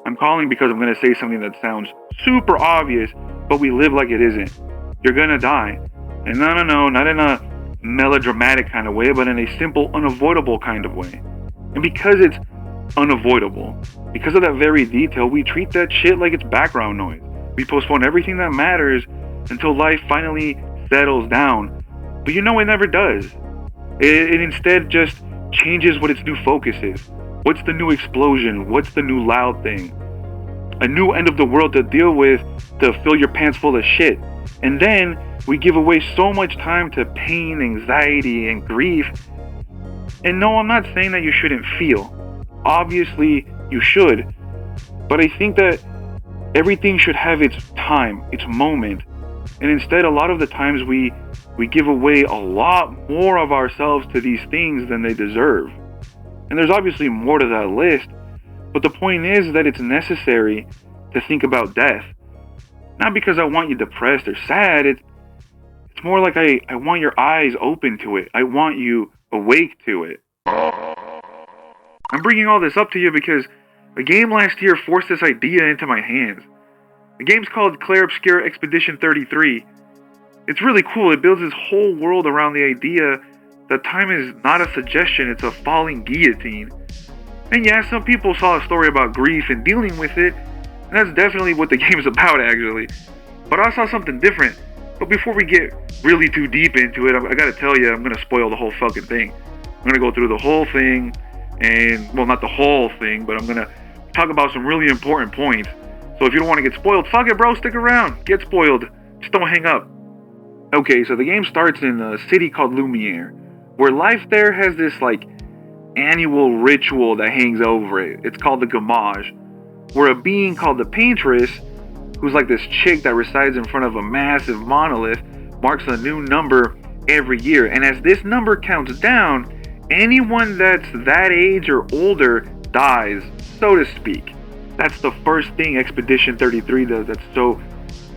I'm calling because I'm gonna say something that sounds super obvious, but we live like it isn't. You're gonna die. And no, not in a melodramatic kind of way, but in a simple, unavoidable kind of way. And because it's unavoidable, because of that very detail, we treat that shit like it's background noise. We postpone everything that matters until life finally settles down. But you know it never does. It instead just changes what its new focus is. What's the new explosion? What's the new loud thing? A new end of the world to deal with, to fill your pants full of shit. And then we give away so much time to pain, anxiety, and grief. And no, I'm not saying that you shouldn't feel. Obviously, you should. But I think that everything should have its time, its moment. And instead, a lot of the times we give away a lot more of ourselves to these things than they deserve. And there's obviously more to that list, but the point is that it's necessary to think about death. Not because I want you depressed or sad, it's more like I want your eyes open to it. I want you awake to it. I'm bringing all this up to you because a game last year forced this idea into my hands. The game's called Clair Obscur Expedition 33. It's really cool. It builds this whole world around the idea that time is not a suggestion, it's a falling guillotine. And yeah, some people saw a story about grief and dealing with it, and that's definitely what the game's about, actually. But I saw something different. But before we get really too deep into it, I gotta tell you, I'm gonna spoil the whole fucking thing. I'm gonna go through the whole thing, and, well, not the whole thing, but I'm gonna talk about some really important points. So if you don't want to get spoiled, fuck it, bro, stick around. Get spoiled. Just don't hang up. Okay, so the game starts in a city called Lumiere, where life there has this, like, annual ritual that hangs over it. It's called the Gamage, where a being called the Paintress, who's like this chick that resides in front of a massive monolith, marks a new number every year. And as this number counts down, anyone that's that age or older dies, so to speak. That's the first thing Expedition 33 does that's so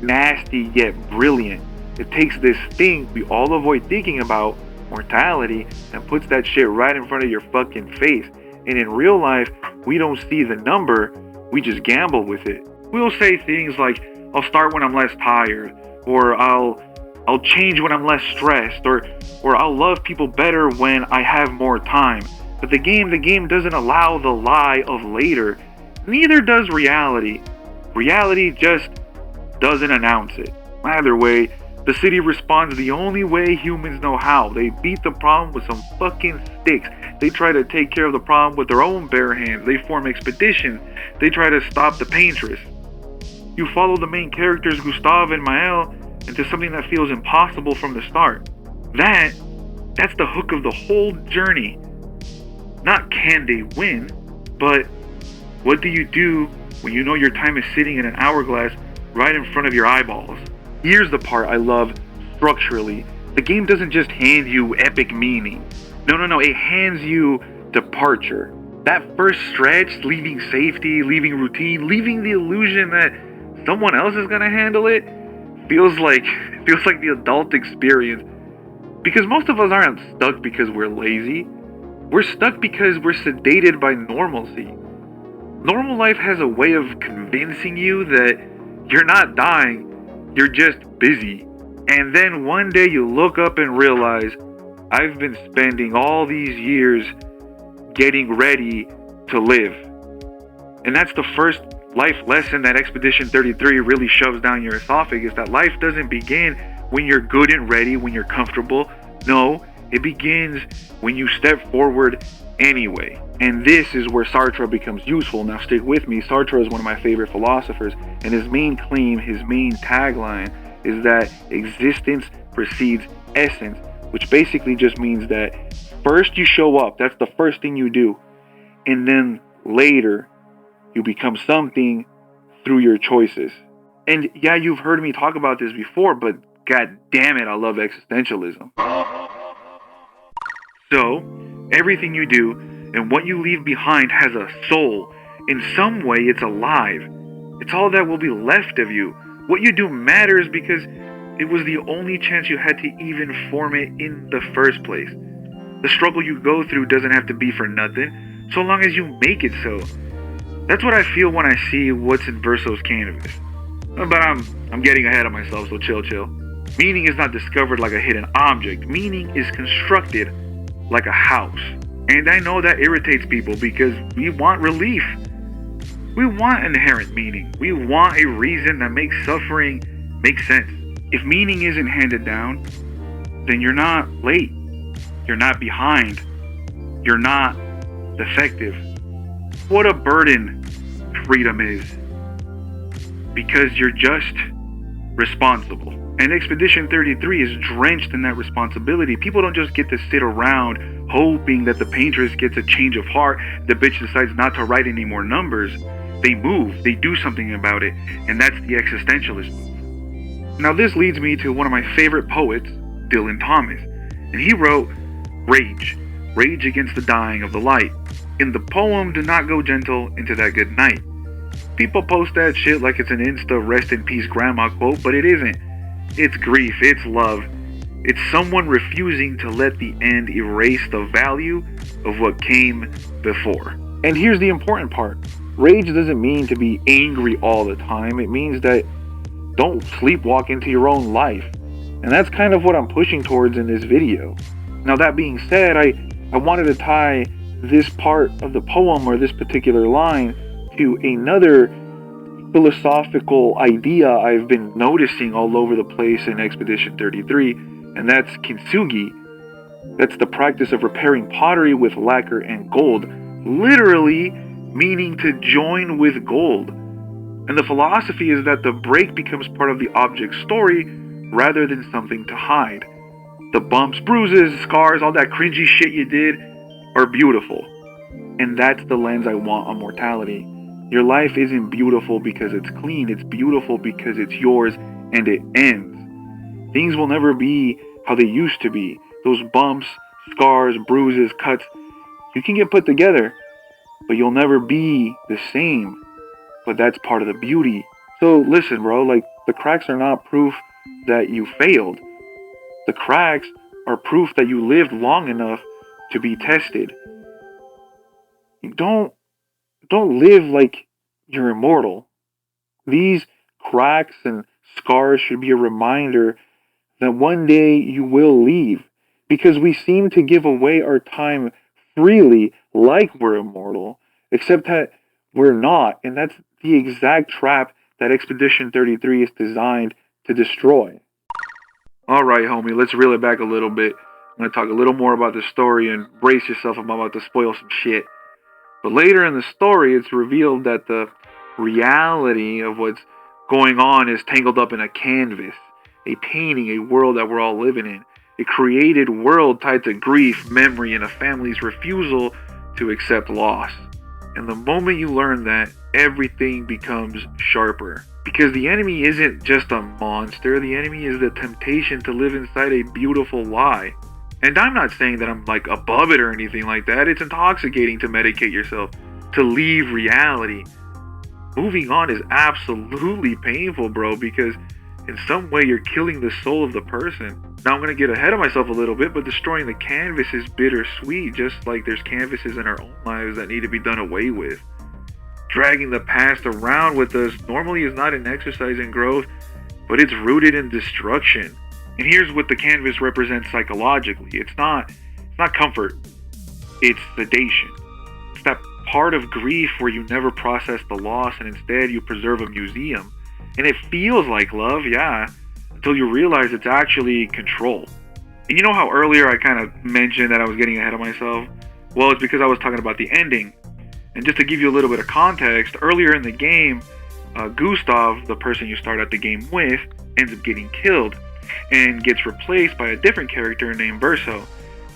nasty yet brilliant. It takes this thing we all avoid thinking about, mortality, and puts that shit right in front of your fucking face. And in real life, we don't see the number, we just gamble with it. We'll say things like, I'll start when I'm less tired, or I'll change when I'm less stressed, or I'll love people better when I have more time. But the game doesn't allow the lie of later. Neither does reality. Reality just doesn't announce it. Either way, the city responds the only way humans know how. They beat the problem with some fucking sticks. They try to take care of the problem with their own bare hands. They form expeditions. They try to stop the Paintress. You follow the main characters, Gustav and Mael, into something that feels impossible from the start. That's the hook of the whole journey. Not can they win, but what do you do when you know your time is sitting in an hourglass right in front of your eyeballs? Here's the part I love structurally. The game doesn't just hand you epic meaning. No, it hands you departure. That first stretch, leaving safety, leaving routine, leaving the illusion that someone else is gonna handle it, feels like the adult experience. Because most of us aren't stuck because we're lazy. We're stuck because we're sedated by normalcy. Normal life has a way of convincing you that you're not dying, you're just busy. And then one day you look up and realize, I've been spending all these years getting ready to live. And that's the first life lesson that Expedition 33 really shoves down your esophagus, that life doesn't begin when you're good and ready, when you're comfortable. No, it begins when you step forward anyway. And this is where Sartre becomes useful. Now stick with me. Sartre is one of my favorite philosophers, and his main claim, his main tagline is that existence precedes essence, which basically just means that first you show up, that's the first thing you do, and then later you become something through your choices. And yeah, you've heard me talk about this before, but god damn it, I love existentialism. So, everything you do and what you leave behind has a soul. In some way, it's alive. It's all that will be left of you. What you do matters because it was the only chance you had to even form it in the first place. The struggle you go through doesn't have to be for nothing, so long as you make it so. That's what I feel when I see what's in Verso's canvas. But I'm getting ahead of myself, so chill. Meaning is not discovered like a hidden object. Meaning is constructed like a house. And I know that irritates people because we want relief. We want inherent meaning. We want a reason that makes suffering make sense. If meaning isn't handed down, then you're not late. You're not behind. You're not defective. What a burden freedom is. Because you're just responsible. And Expedition 33 is drenched in that responsibility. People don't just get to sit around hoping that the paintress gets a change of heart, the bitch decides not to write any more numbers. They move, they do something about it, and that's the existentialist move. Now this leads me to one of my favorite poets, Dylan Thomas, and he wrote Rage against the dying of the light. In the poem, do not go gentle into that good night. People post that shit like it's an Insta rest in peace grandma quote, but it isn't. It's grief, it's love. It's someone refusing to let the end erase the value of what came before. And here's the important part. Rage doesn't mean to be angry all the time. It means that don't sleepwalk into your own life. And that's kind of what I'm pushing towards in this video. Now that being said, I wanted to tie this part of the poem or this particular line to another philosophical idea I've been noticing all over the place in Expedition 33, and that's kintsugi. That's the practice of repairing pottery with lacquer and gold, literally meaning to join with gold. And the philosophy is that the break becomes part of the object's story rather than something to hide. The bumps, bruises, scars, all that cringy shit you did are beautiful. And that's the lens I want on mortality. Your life isn't beautiful because it's clean, it's beautiful because it's yours and it ends. Things will never be how they used to be. Those bumps, scars, bruises, cuts, you can get put together, but you'll never be the same. But that's part of the beauty. So listen, bro, like the cracks are not proof that you failed. The cracks are proof that you lived long enough to be tested. Don't live like you're immortal. These cracks and scars should be a reminder that one day you will leave, because we seem to give away our time freely like we're immortal, except that we're not, and that's the exact trap that Expedition 33 is designed to destroy. Alright, homie, let's reel it back a little bit. I'm going to talk a little more about the story, and brace yourself, I'm about to spoil some shit. But later in the story, it's revealed that the reality of what's going on is tangled up in a canvas, a painting, a world that we're all living in. A created world tied to grief, memory, and a family's refusal to accept loss. And the moment you learn that, everything becomes sharper. Because the enemy isn't just a monster, the enemy is the temptation to live inside a beautiful lie. And I'm not saying that I'm like above it or anything like that. It's intoxicating to medicate yourself, to leave reality. Moving on is absolutely painful, bro, because in some way you're killing the soul of the person. Now I'm going to get ahead of myself a little bit, but destroying the canvas is bittersweet, just like there's canvases in our own lives that need to be done away with. Dragging the past around with us normally is not an exercise in growth, but it's rooted in destruction. And here's what the canvas represents psychologically. It's not comfort. It's sedation. It's that part of grief where you never process the loss and instead you preserve a museum. And it feels like love, yeah, until you realize it's actually control. And you know how earlier I kind of mentioned that I was getting ahead of myself? Well, it's because I was talking about the ending. And just to give you a little bit of context, earlier in the game, Gustav, the person you start out the game with, ends up getting killed and gets replaced by a different character named Verso.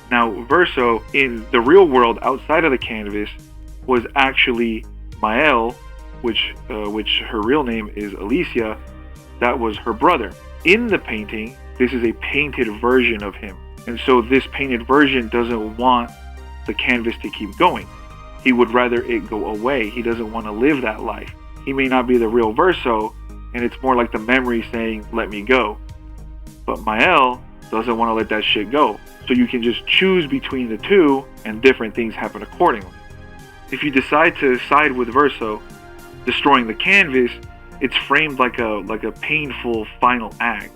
Now, Verso, in the real world outside of the canvas, was actually Mael, which her real name is Alicia. That was her brother. In the painting, this is a painted version of him. And so this painted version doesn't want the canvas to keep going. He would rather it go away. He doesn't want to live that life. He may not be the real Verso, and it's more like the memory saying, let me go. But Mael doesn't want to let that shit go. So you can just choose between the two, and different things happen accordingly. If you decide to side with Verso, destroying the canvas, it's framed like a painful final act.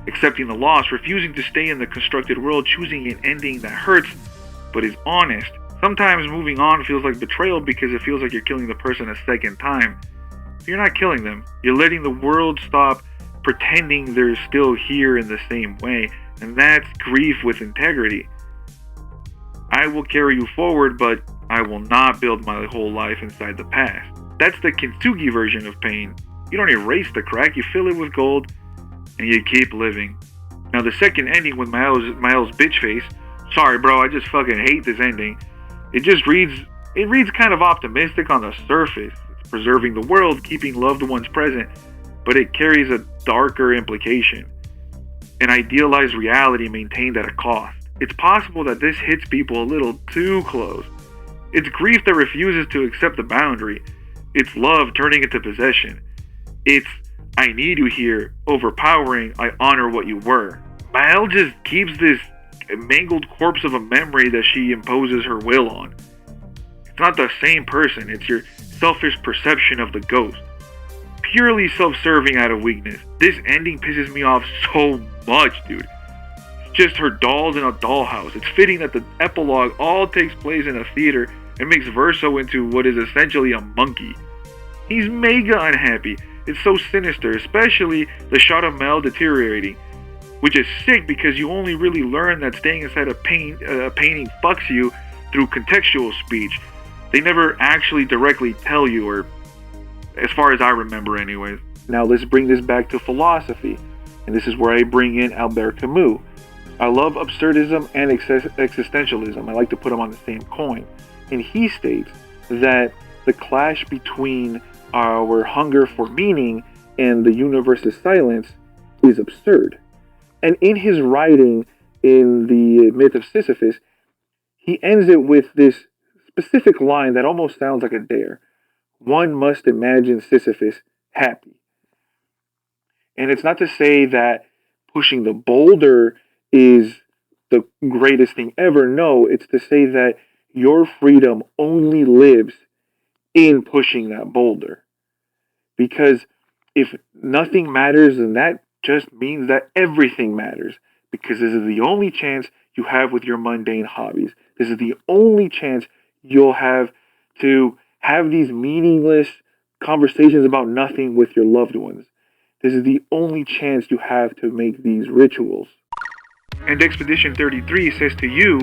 Accepting the loss, refusing to stay in the constructed world, choosing an ending that hurts but is honest. Sometimes moving on feels like betrayal because it feels like you're killing the person a second time. You're not killing them. You're letting the world stop pretending they're still here in the same way, and that's grief with integrity. I will carry you forward, but I will not build my whole life inside the past. That's the Kintsugi version of pain. You don't erase the crack, you fill it with gold, and you keep living. Now the second ending with Miles bitch face, sorry bro, I just fucking hate this ending. It reads kind of optimistic on the surface. It's preserving the world, keeping loved ones present, but it carries a darker implication. An idealized reality maintained at a cost. It's possible that this hits people a little too close. It's grief that refuses to accept the boundary. It's love turning into possession. It's, I need you here, overpowering, I honor what you were. Mael just keeps this mangled corpse of a memory that she imposes her will on. It's not the same person, it's your selfish perception of the ghost. Purely self-serving out of weakness. This ending pisses me off so much, dude. It's just her dolls in a dollhouse. It's fitting that the epilogue all takes place in a theater and makes Verso into what is essentially a monkey. He's mega unhappy. It's so sinister, especially the shot of Mel deteriorating, which is sick because you only really learn that staying inside a painting fucks you through contextual speech. They never actually directly tell you, or as far as I remember anyways. Now let's bring this back to philosophy, and this is where I bring in Albert Camus. I love absurdism and existentialism. I like to put them on the same coin. And he states that the clash between our hunger for meaning and the universe's silence is absurd. And in his writing in the Myth of Sisyphus, he ends it with this specific line that almost sounds like a dare. One must imagine Sisyphus happy. And it's not to say that pushing the boulder is the greatest thing ever. No, it's to say that your freedom only lives in pushing that boulder. Because if nothing matters, then that just means that everything matters. Because this is the only chance you have with your mundane hobbies. This is the only chance you'll have to have these meaningless conversations about nothing with your loved ones. This is the only chance you have to make these rituals. And Expedition 33 says to you,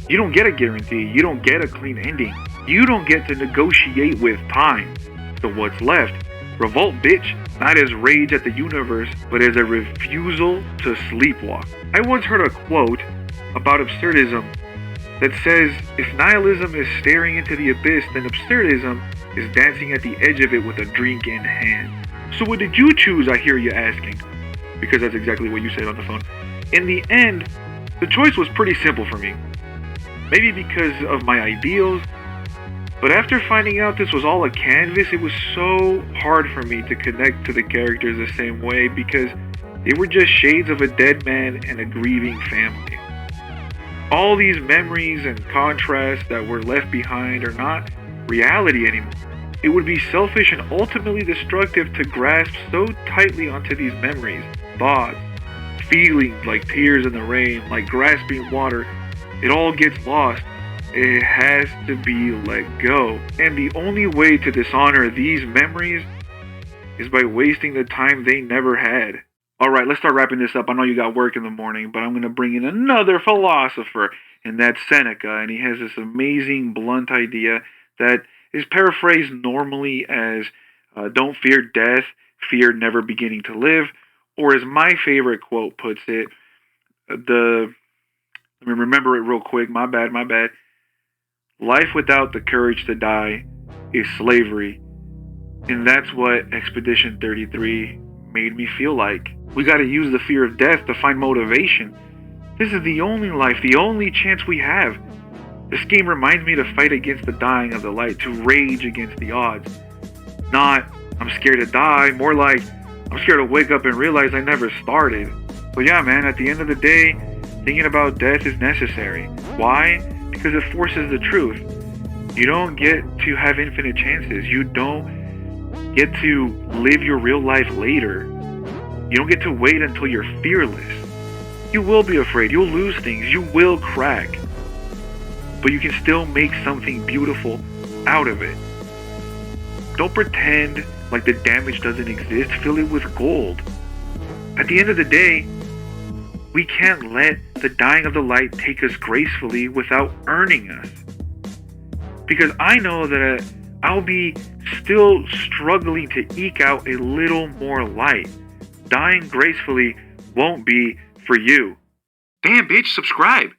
you don't get a guarantee, you don't get a clean ending, you don't get to negotiate with time. So what's left? Revolt, bitch, not as rage at the universe, but as a refusal to sleepwalk. I once heard a quote about absurdism that says, if nihilism is staring into the abyss, then absurdism is dancing at the edge of it with a drink in hand. So what did you choose, I hear you asking? Because that's exactly what you said on the phone. In the end, the choice was pretty simple for me. Maybe because of my ideals, but after finding out this was all a canvas, it was so hard for me to connect to the characters the same way because they were just shades of a dead man and a grieving family. All these memories and contrasts that were left behind are not reality anymore. It would be selfish and ultimately destructive to grasp so tightly onto these memories, thoughts, feelings like tears in the rain, like grasping water. It all gets lost. It has to be let go. And the only way to dishonor these memories is by wasting the time they never had. Alright, let's start wrapping this up. I know you got work in the morning, but I'm going to bring in another philosopher, and that's Seneca. And he has this amazing, blunt idea that is paraphrased normally as don't fear death, fear never beginning to live. Or as my favorite quote puts it, let me remember it real quick, my bad. Life without the courage to die is slavery. And that's what Expedition 33 made me feel like. We gotta use the fear of death to find motivation. This is the only life, the only chance we have. This game reminds me to fight against the dying of the light, to rage against the odds. Not, I'm scared to die, more like, I'm scared to wake up and realize I never started. But yeah, man, at the end of the day, thinking about death is necessary. Why? Because it forces the truth. You don't get to have infinite chances. You don't get to live your real life later. You don't get to wait until you're fearless. You will be afraid. You'll lose things. You will crack. But you can still make something beautiful out of it. Don't pretend like the damage doesn't exist. Fill it with gold. At the end of the day, we can't let the dying of the light take us gracefully without earning us. Because I know that I'll be still struggling to eke out a little more light. Dying gracefully won't be for you. Damn, bitch, subscribe.